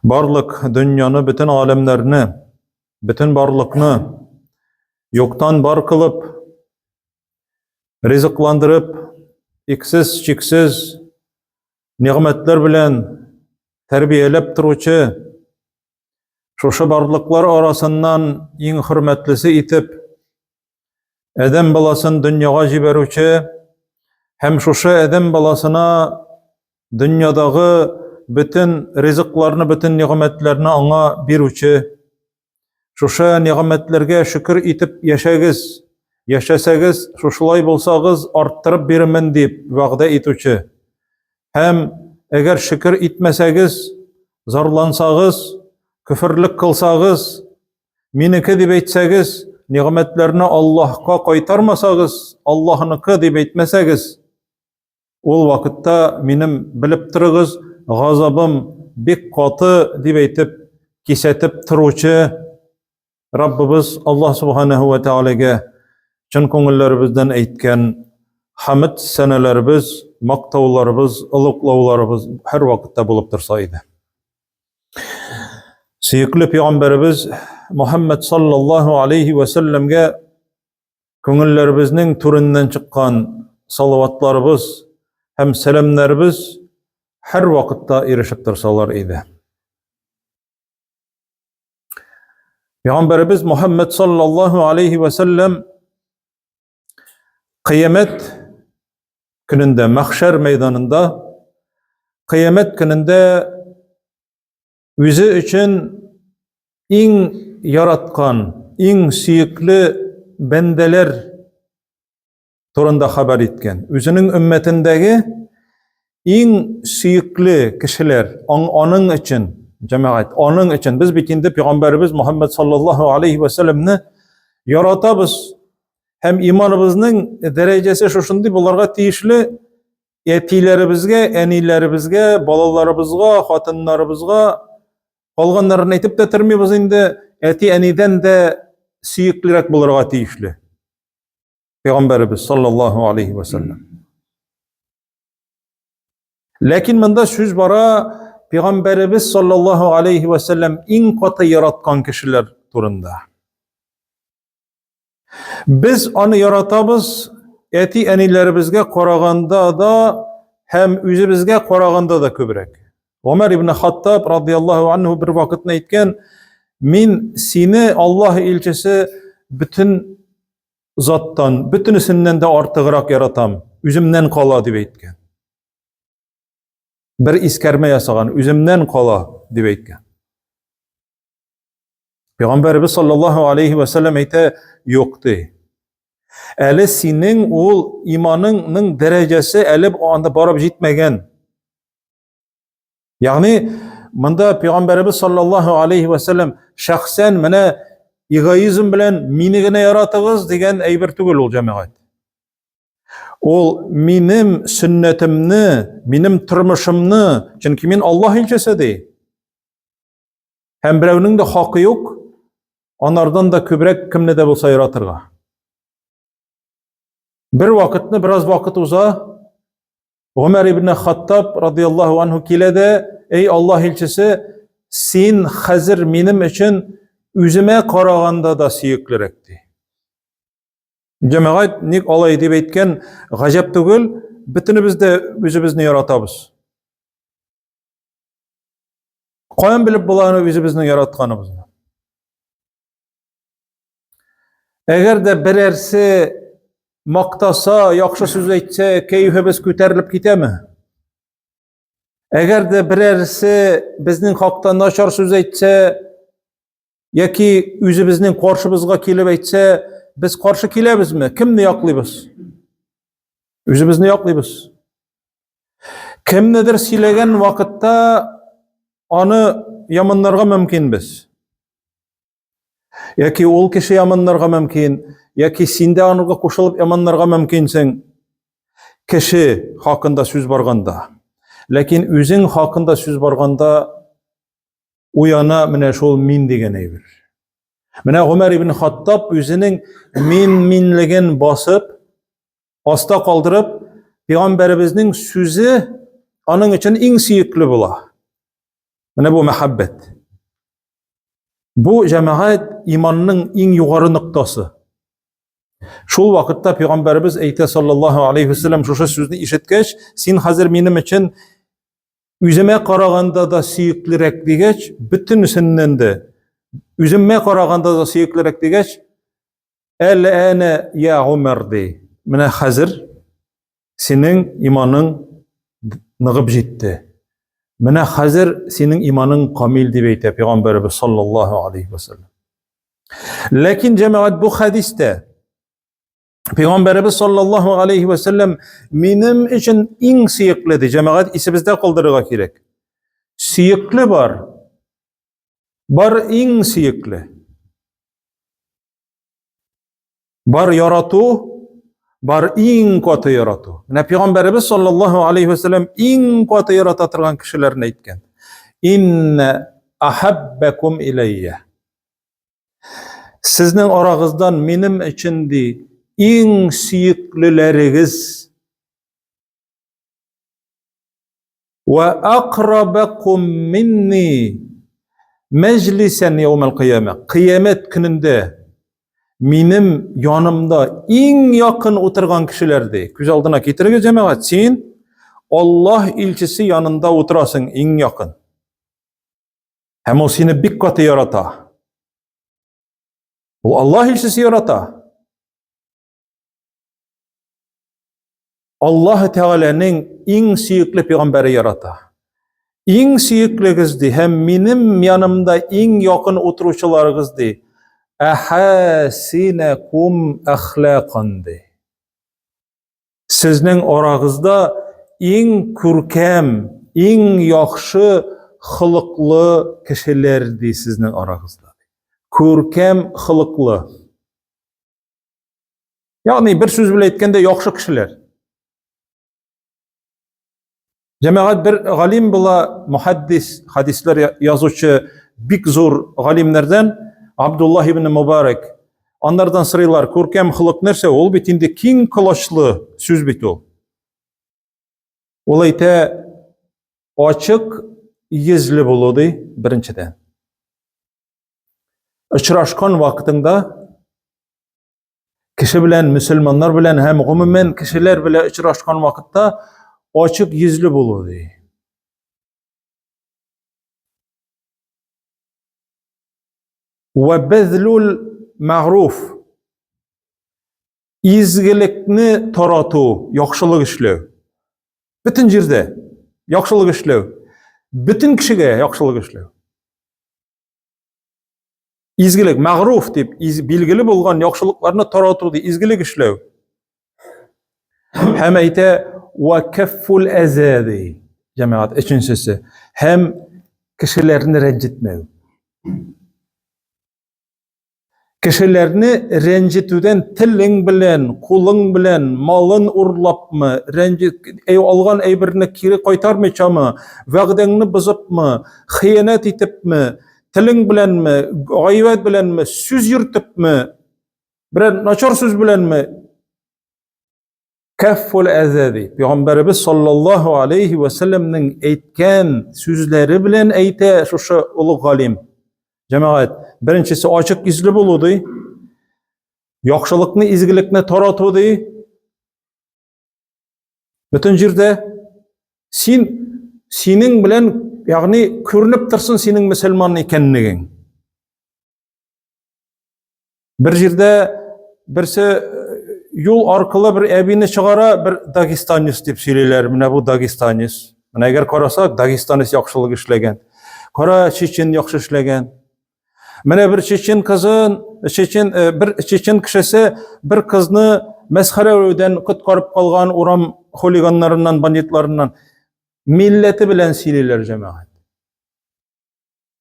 Barlık dünyanı, bütün alemlerini, bütün barlıkны yoktan bar kılıp, rizıklandırıp, iksiz, çiksiz nimetler bilen terbiyelep turuvchi, şoşu barlıklar arasından iň hürmetlisi itip, edem balasyn dünyaga jiberuvchi, hem şoşu edem balasına dünyadagy bütün rizıklarını, bütün nimetlerini aňa beruvchi, şoşa nimetlerge şükür itip yaşagiz, yaşasagiz, şoşulay bolsagiz arttırıp berimen dip wagda etuvchi. Hem eger şükür itmesegiz, zarlansagiz, küfürlük kılsagiz, meniki dip etsegiz, nimetlerini Allah'a qaytarmasagiz, Allah'nıkı dip etmesegiz, ol vakitda menim bilip turğuz, gazabım bek katı dip etip, kisetip turuvchi Rabbimiz Allah subhanahu ve Teala'ga çın koňullarybızdan eýtgen hamd senelerimiz, maktawlarybız, ılıklawlarybız her wagtda bolup dursaýdy. Süýükli Peýgamberimiz Muhammed sallallahu aleyhi ve sellemge koňullarybıznyň türünden çykkan salawatlarybız hem selamlarybız her wagtda erişip dursalar idi. Peygamberimiz Muhammed sallallahu aleyhi ve sellem kıyamet gününde, mahşer meydanında, kıyamet gününde yüzü için iň yaratkan, iň süýükli bendeler turunda haber etken. Özünün ümmetindeki iň süýükli kişiler, onun için, cemaat, onun için biz bitinde Peygamberimiz Muhammed sallallahu aleyhi ve sellemni yaratabız. Hem imanımızın derecesi şuşundy, bularga tiyişli etilerimizge, enilerimizge, balalarımızga, hatınlarımızga kalganlarını etip de türmeybiz indi. Eti eniden de süýüklirek bularga tiyişli. Peygamberimiz sallallahu aleyhi ve sellem. Lakin mında söz bara Peygamberimiz sallallahu aleyhi ve sellem iň katı yaratkan kişiler turunda. Biz onu yaratabız, eti enilerimizge qaraganda da hem özümizge qaraganda da köbrek. Ömer ibn Hattab radıyallahu anhu bir vakitne etken, min seni Allah elçisi bütün zattan, bütünüsinden de artığırak yaratam, özümden qala dip etken. Bir iskerme yasagan, özümden qala dip etken. Peygamberimiz sallallahu aleyhi ve sellem eýte, ýokdy. Äli siniň ol imanınyň derecesi äli o anda barap jitmegen. Yani mında Peygamberimiz sallallahu aleyhi ve sellem şahsen mene egoizm bilen menigine yaratygyz degen eýber tugul ol jemaat. Ol menim sünnetimni, menim turmuşymny, çünki men Allah elçisidi. Hem birewniň de haky ýok, onlardan da köbrek kimne de bolsa yaratırga. Bir vakitni, biraz vakit uza, Ömer ibn Hattab radıyallahu anhu kilede, ey Allah elçisi, sen hazır menim için özüme qaraganda da süýüklirekdi. Cemaat nik alay dip etken gajap tugul, bütünümiz de özümizni yaratabız. Qayan bilip bulany özümizni yaratganymyzni. Eger de birersi maktasa, yaxşı söz etse, keyfimiz köterilip gitemi? Eger de birersi bizning hakda naşar söz etse, yoki özümizning qarşımızga kelip etse, biz qarşı kelebizmi? Kimni ýaklaýbys? Özümizni ýaklaýbys. Kimnidir silegen vakitda onu yamanlarga mümkinbiz. Yoki ol kişi yamanlarga mümkin, yoki sinde anyga koşulyp yamanlarga mümkinsiň. Kişi hakynda söz barganda. Lakin özüň hakynda söz barganda uyana mine şol min degen eýber. Mine Ömer ibn Hattab özüniň minligen basyp, asta kaldyryp, Peygamberimizning sözü anyň için iň süýükli bola. Менә бу мәхәббәт. Бу җәмәгать иманның иң югары ноктасы. Шул вакытта Пәйгамбәрбез әйтә саллаллаһу алейхи ва саллям шушы сүзне ишеткәч, син хәзер минем өчен үземә караганда да сөеклерәк дигәч, бөтенесеннән дә үземә караганда да сөеклерәк дигәч, әл-әнә я Умар ди. Менә хәзер синең иманың ныгып җитте. Менә хәзер синең иманың камил дип әйтә Пәйгамбәрбез саллаллаһу алейхи ва саллям. Ләкин җәмәгать бу хәдистә Пәйгамбәрбез саллаллаһу алейхи ва саллям минем өчен иң сөекле ди. Җәмәгать исебездә калдырырга кирәк. Сөекле бар. Бар иң сөекле. Бар ярату, бар иң каты ярату. Менә Пәйгамбәрбез саллаллаһу алейхи ва саллям иң каты ярата торган кешеләрне әйткән. Инна ахаббакум иlayya. Сезнең арагыздан минем өчен ди иң сөеклеләрегез ва aqrabakum minni majlisan yawm al-qiyamah. Кыямәт көнендә минем янымда иң якын утырган кешеләрде. Күз алдына китерегез җәмәгать, син Аллаһ илчесе янында утырасың иң якын. Һәм ул сине бик каты ярата. Ул Аллаһ илчесе ярата. Аллаһ Тәгаләнең иң сөекле пәйгамбәре ярата. Иң сөеклегез ди, һәм минем янымда иң якын утыручыларыгыз ди. Ахасинакум ахлaqan ди. Сезнең арагызда иң күркәм, иң яхшы хылыклы кешеләр ди сезнең арагызда. Күркәм хылыклы. Ягъни бер сүз белән әйткәндә яхшы кешеләр. Җәмәгать бер галим була, мухаддис, хадислар язучы бик зур галимнәрдән Абдуллаһ ибн Мубарак. Аннардан сорыйлар, күркәм хылык нәрсә? Ул бит инде киң колачлы сүз бит ул. Ул әйтә, ачык йөзле булу ди, беренчедән. Очрашкан вакытында кеше белән, мөселманнар белән һәм гомумән кешеләр белән очрашкан вакытта ачык йөзле булу ди. Ва бәзлул мәгъруф. Изгелекне тарату, яхшылык эшләү. Бүтән җирдә яхшылык эшләү. Бүтән кешегә яхшылык эшләү. Изгелек, мәгъруф дип билгеле булган яхшылыкларны тарату ди, изгелек эшләү. Һәм әйтә ва каффул азади. Җәмәгать өченчесе, һәм кешеләрне рәнҗетмәү. Кешеләрне рәнҗетүдән телең белән, кулың белән, малын урлапмы, алган әйберне кире кайтармыйчамы, вәгъдәңне бозыпмы, хыянат итепме, телең беләнме, гайбәт беләнме, сүз йөртепме, бер начар сүз беләнме? Каффул азади. Пәйгамбәрбез саллаллаһу алейхи ва саллямның әйткән сүзләре белән әйтә шушы улуг галим. Җәмәгать, беренчесе ачык йөзле булу ди. Яхшылыкны, изгелекне тарату ди. Бүтән җирдә синең белән, ягъни күренеп торсын синең мөселман икәнлегең. Бер җирдә берсе юл аркылы бер әбине чыгара, бер дагестанец дип сөйлиләр. Менә бу дагестанец. Менә әгәр карасак, дагестанец яхшылык эшләгән. Кара, чечен яхшы эшләгән. Менә бер чечен кызын, бер чечен кешесе бер кызны мәсхәрәләүдән коткарып калган урам хулиганнарыннан, бандитларыннан. Милләте белән сөйлиләр җәмәгать.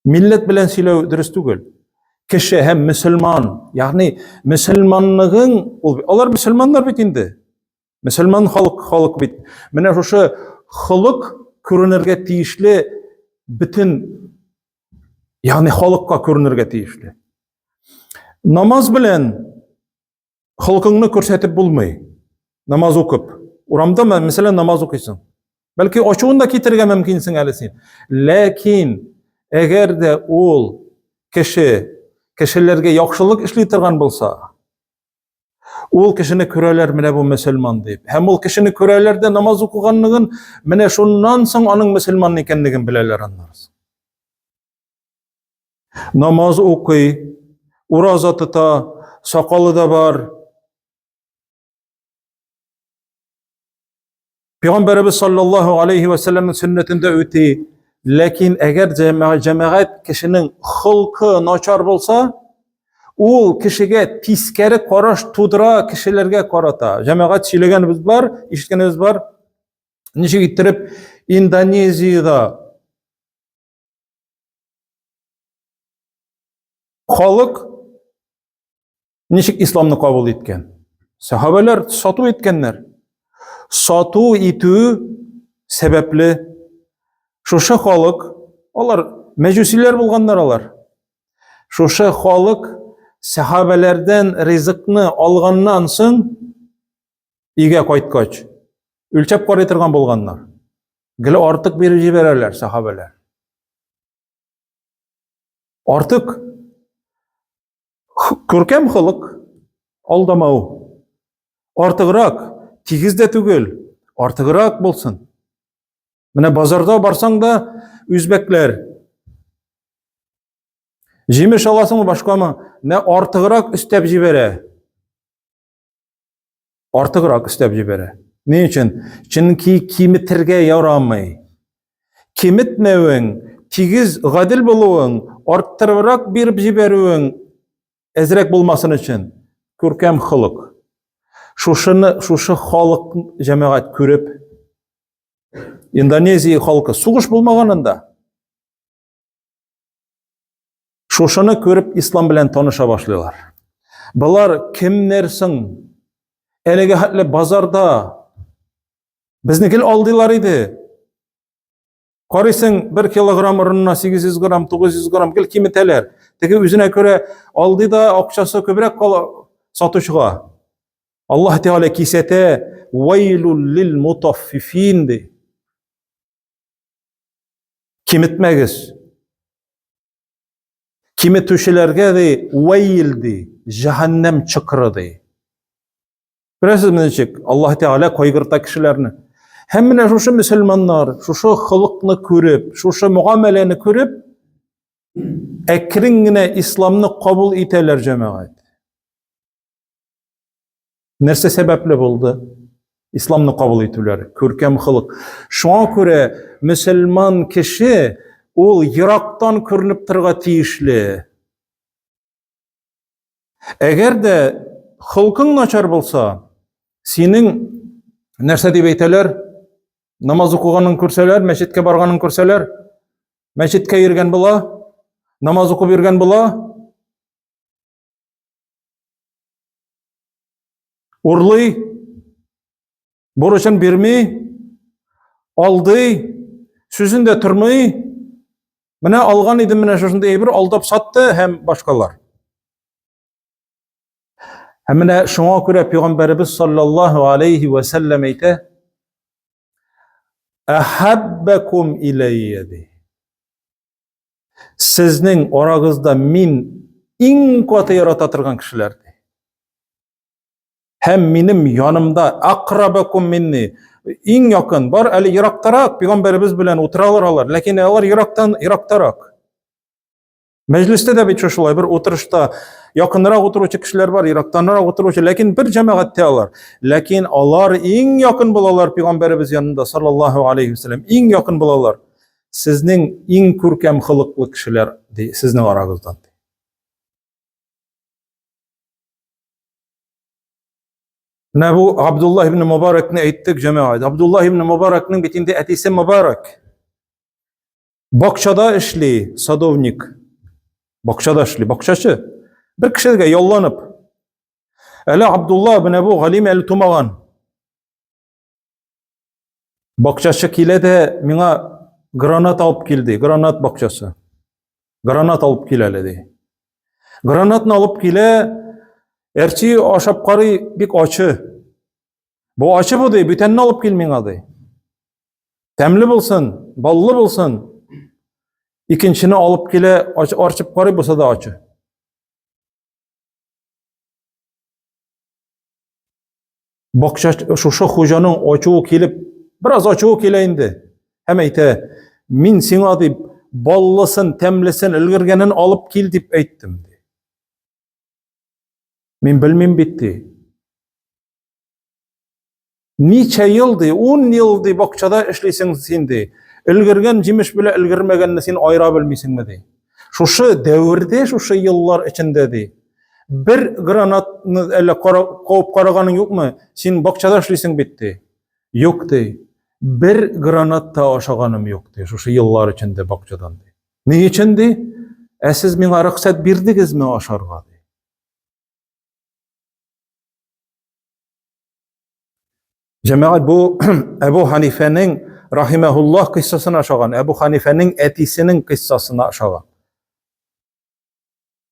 Милләт белән сөйләү дөрес түгел. Кеше һәм мөселман, ягъни мөселманлыгың, алар мөселманнар бит инде. Мөселман халык бит. Менә шушы хылык күренергә тиешле бүтән, ягъни халыкка күренергә тиешле. Намаз белән хылкыңны күрсәтеп булмый. Намаз укып, урамда мәсәлән намаз укыйсың. Бәлки ачуын да китергә мөмкинсең әле син. Ләкин Eğer de ol kişilerge yaxşılık işli turgan bolsa, ol kişini köreler mine bu Müslüman deyip. Hem ol kişini körelerde namaz okuganlığın mine şundan soň onun Müslüman ekenligin bileler anlarız. Namaz okuy, uraza tuta, sakalı da var. Peygamberimiz sallallahu aleyhi ve sellem'in sünnetinde öti. Lakin eğer cemaat kişinin hılkı naçar bolsa, ol kişiге tiskeri karaş tudura kişilerge karata. Cemaat söylegenimiz var, işitkenimiz var. Nice gittirip Indonezya'da halk nişik İslam'ını kabul etken. Sahabeler satu etkenler. Satu itu sebepli şuşa halk, onlar mecusiler bulganlar olar. Şuşa halk sahabelerden rızıkны algandan soň ige qaytkaç ölçep qaraytırgan bolganlar. Gile artık berip jibererler sahabeler. Artık körkem halk aldamau. Artıgırak, tigiz de tügül, artıgırak bolsun. Mine bazarda barsaң da Üzbekler jimiş alasың başka mı? Ne artıgırak üstep jibere. Artıgırak üstep jibere. Ne için? Çünkü kimitirge yaramay. Kimitmewin, tigiz gadil boluwun, arttırırak berip jiberuwin ezrek bulmasın için. Körkem halk. Şuşu halk cemaat körüp Indonezya halkı suğuş bulmaganında şuşunu körüp İslam bilen tanışa başlıyorlar. Bular kimlersin? Elege hatli bazarda biznikil aldılar idi. Qarysың 1 kilogram ürününe 800 gram, 900 gram gel kimiteler. Teki üzüne göre aldı da akçası köbrek satışıga. Allah Teala kisete veylul lil mutaffifin de. Kimitmegiz. Kimi tüşülerge de veyldi. Cehennem çıkırdı. Bilesiz mi diyecek? Allah Teala koygırta kişilerini. Hemmine şuşu Müslümanlar, şuşu hılıkını körüp, şuşu muameleni körüp, ekringine İslam'ını kabul iteler cemaat. Nerse sebepli buldu? İslam'ını kabul ettiler. Körkem hılık. Şuna göre Müslüman kişi ol Irak'tan körünüp tırga tiyişli. Eğer de hılkın naçar bolsa, senin nerse deyip eyteler, namaz okuganın körseler, meşitke barganın körseler, meşitke yirgen bola, namaz okup yirgen bola, urluy, borçun bermey, aldı, sözünde turmay, mine algan idim mine şuşunda eybir aldap sattı hem başkalar. Hemine şuna göre Peygamberimiz sallallahu aleyhi ve sellem eyte Ehabbekum ileyye. Sizning oragızda min in katı yaratatırgan kişilerdi. Hem minim yanımda akrabekum minni in yakın bar ali Iraktarak Peygamberimiz bilen oturalar. Lakin onlar Iraktarak. Mecliste de bir şolay bir oturuşta yakınlara oturuvchi kişiler var, Iraktanlara oturuvchi, lakin bir cemaatte alar. Lakin alar eng yakın bulalar Peygamberimiz yanında sallallahu aleyhi ve sellem eng yakın bulalar. Sizning eng ko'rkam xuluqli kişiler sizning orangizdan. Ne bu Abdullah ibn Mübarek'ni ayttık cemaat. Abdullah ibn Mübarek'nin bitinde etisi Mübarek. Bakçada işli, sadovnik. Bakçada işli, bakçaçı. Bir kişiге yollanıp, Ele Abdullah bin Ebu Galim el-Tumagan. Bakçaçı kile de mina granat alıp kildi, granat bakçası. Granat alıp kileledi. Granatını alıp kile, erçi aşapkarı bir açı. Bu açı bu dey, bütenini alıp kilmin adı. Temli bulsun, ballı bulsun. ikinchini olib kela, ochib qaray bo'lsa da ochi. Bokcha şuşa xo'janing ochuvi kelib, biraz ochuvi kelayindi. Ham ayta, "Men senga deb bollasin, tamlisin, ilgirganin olib kel deb aytdim." Men bilmem bitti. Necha yildi, 10 yildi bokchada ishlaysan sen de. Ilgirgan jimish bilan ilgirmaganni sen ayıra bilmaysanmi de. Şuşa davrda, şuşa yillar ichida de. Bir granatni qo'yib qaraganing yo'qmi? Sen bokchada ishlaysan bitti. Yo'q de. Bir granatda oshaganim yo'q de. Şuşa yillar ichida bokchadan de. Ne uchun de? Siz menga ruxsat berdingizmi osharga de. Cemaat bu Ebu Hanife'nin rahimehullah kıssasını aşağıdan, Ebu Hanife'nin etisinin kıssasını aşağıdan.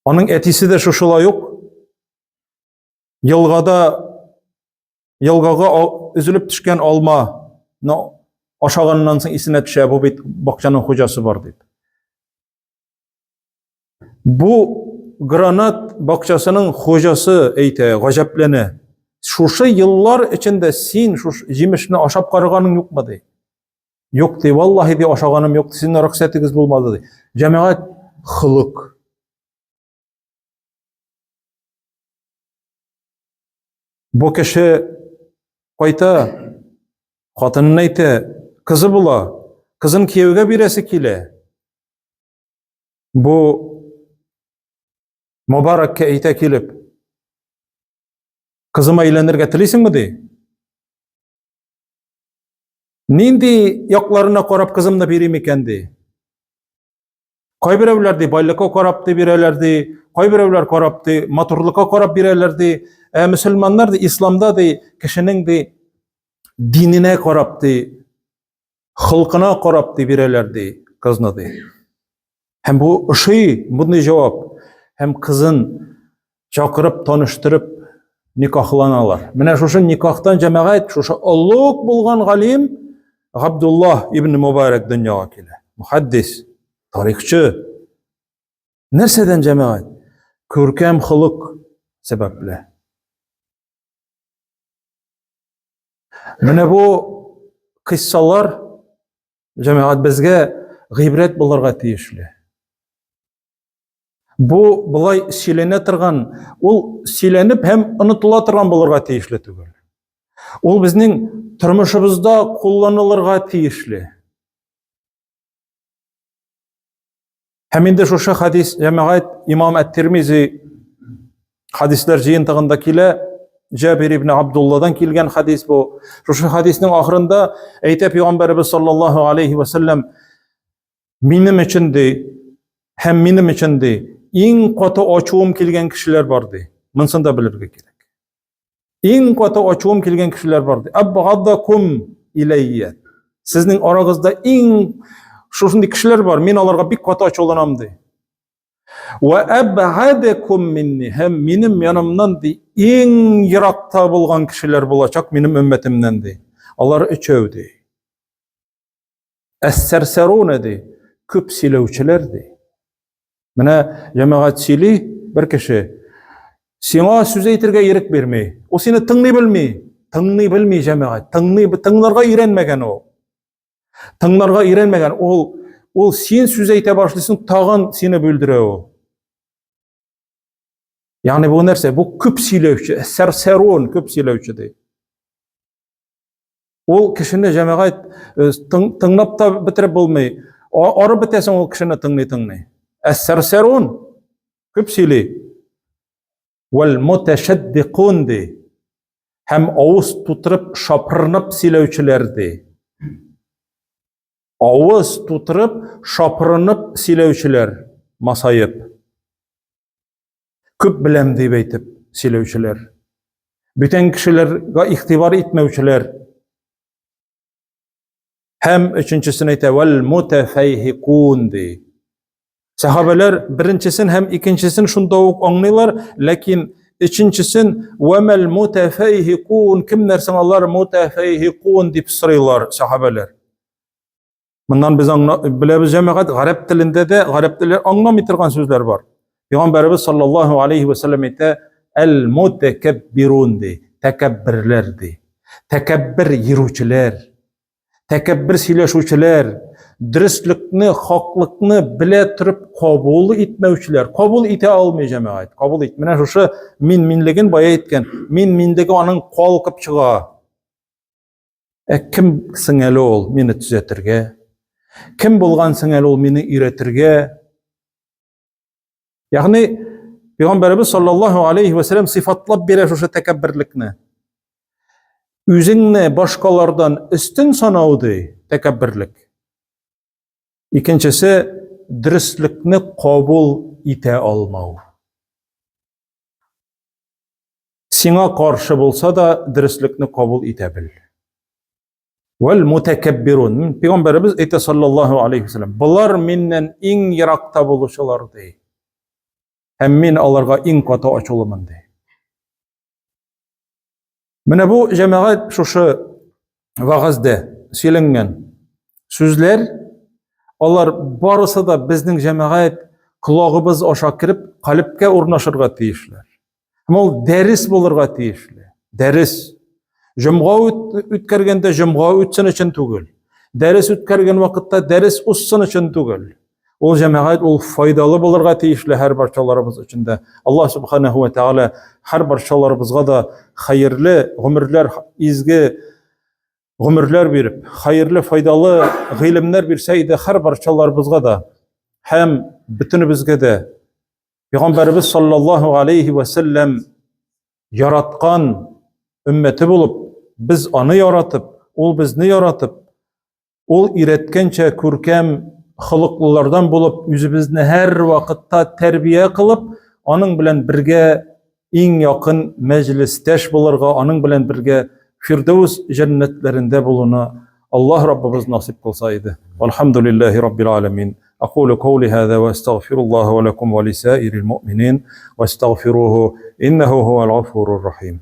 Onun etisi de şuşula yok. Yılgaga üzülüp düşken alma aşağından soň isine düşe, bu bit bakçanın hocası var deyip. Bu granat bakçasının hocası eyte, gajaplene. Şuşa yıllar içinde sen şu jimishni aşap qaraganing yo'qmi de. Yo'q de, vallahi de aşaganim yo'q. Sizning ruxsatingiz bo'lmadi de. Jamoat xuluq. Bu kishi qayta xotinini aytdi, qizi bo'la, qizini kuyovga berasi kela. Bu Mubarakka ayta kelib, "Kızıma aylanırga tilaysanmi de? Nindi yoqlarına qarab kızımni bereyim ekan de. Qay birovlar de boylikka qarab de bererler de, qay birovlar qarab de motorlikka qarab bererler de, musulmonlar de islomda de kishining de dinine qarab de, xulqina qarab de bererler de qizni de." Hem bu bunday javob, hem kızın chaqirib tanıştırıp nikahlanalar. Mine şuşun nikahtan cemaat, şuşu ulug bulgan galim Abdullah ibn Mubarak dünyaga kele. Muhaddis, tarixchi. Nersadan cemaat? Ko'rkam xuluq sababli. Mine bu qissalar cemaat bizga g'ibrat bo'larga tegishli. Bu bulay silene turgan, ol silenip hem unutula turgan bolurga teyişli tugul. Ol bizning turmushimizda kullanılırga teyişli. Heminde şuşa hadis, cemaat İmam et-Tirmizi hadisler jıyıntığında kile, Jabir ibn Abdullah'dan kelgen hadis bu. Şuşa hadisinin ahırında eyte Peygamberimiz sallallahu aleyhi ve sellem minim içindi, hem minim içindi eng qota ochuum kelgan kishilar bordi. Munsini da bilirga kerak. Eng qota ochuum kelgan kishilar bordi. Abghadakum ilayya. Sizning orangizda eng shunday kishilar bor. Men ularga bir qota ochulanam de. Wa ab'adakum minni. Hem menim yanımdan de eng yiroqda bo'lgan kishilar bo'lacak menim ummatimdan de. Ular üçöv de. As-sarsaruna de. Ko'p silovchilar de. Mana cemaat sili bir kishi sena so'z aytirga erik bermey. O seni tinglay bilmey cemaat. Tinglarga öğrenmegen o. Tinglarga öğrenmegen ol sen so'z ayta başlysın, tag'in seni böldüre o. Yani bu narsa, bu ko'p silovchi, sarsaron ko'p silovchi de. Ol kishini cemaat tinglab da bitirib bo'lmay. Ora bitasan ol kishini tinglay. As-sarsarun ko'p sili. Wal mutashaddiqun de. Hem avuz tutirib shopirnib silovchilar de. Avuz tutirib shopirnib silovchilar, masayib. Ko'p bilam deb aytib silovchilar. Bütün kishilarga ig'tibor etmovchilar. Hem üçüncüsini aytadi, wal mutafayhiqun de. Sahabeler birincisini hem ikincisini şunda anlaylar, lakin üçüncüsini وَمَا الْمُتَفَيْهِقُونَ kimler sanarlar mutafayhiqun deb soruyorlar sahabeler. Bundan biz bilemiz cemaat Arap tilinde de Arap tilleri anlamay turgan sözler var. Peygamberimiz sallallahu aleyhi ve sellem aytdi: "El mutekebbirun" de, tekabbirler de. Tekabbir yürüçüler, tekabbir sileşuçular, dürüstlükni, haklıkni bile turib kabul etmevçiler. Kabul ete almay cemaat. Kabul etmene şu minligin baya etken. Minligi onun kalkıp çığa. Kim singeli ol meni düzeltirge? Kim bolgansın el ol meni üretirge? Yani Peygamberimiz sallallahu aleyhi ve sellem sıfatlap bere şu tekabbirlikni. Üzüngni başkalardan üstün sanaudu tekabbirlik. İkincisi dürüstlükni kabul ete almau. Sina karşı bolsa da dürüstlükni kabul ete bil. Vel mutekebbirun. Peygamberimiz aytdi sallallahu aleyhi ve sellem. Bular menden eng yirakta buluşular dey. Hem men alarga eng kata açılıman dey. Mene bu cemaat şuşu vagızda söylengen sözler, onlar barısı da bizning cemaat kulağımız aşağı kirip kalpke urnaşırga tiyişler. Ama ol deris bulurga tiyişli. Deris. Jumğa ütkärgende jumğa ütsen için tugul. Ders ütkärgen vakıtta ders ussan için tugul. O cemaat ol faydalı bulurga tiyişli her barçalarımız içinde. Allah subhanahu ve taala her barçalarımızga da hayırlı ömürler, izgi ömürler berip, hayırlı faydalı ilimler berseydi her barçalarımızga da hem bütünübizge de Peygamberimiz sallallahu aleyhi ve sellem yaratkan ümmeti bulup biz onu yaratıp, ol bizni yaratıp, ol iretkençe kurkem hılıklılardan bulup, yüzübizni her vakitta terbiye kılıp, onun bilen birge en yakın meclisteş bulurga, onun bilen birge Firdevs cennetlerinde bulunu Allah Rabbimiz nasip kılsaydı. Velhamdülillahi Rabbil alemin. أقول قولي هذا وأستغفر الله ولكم ولسائر المؤمنين واستغفروه إنه هو الغفور الرحيم.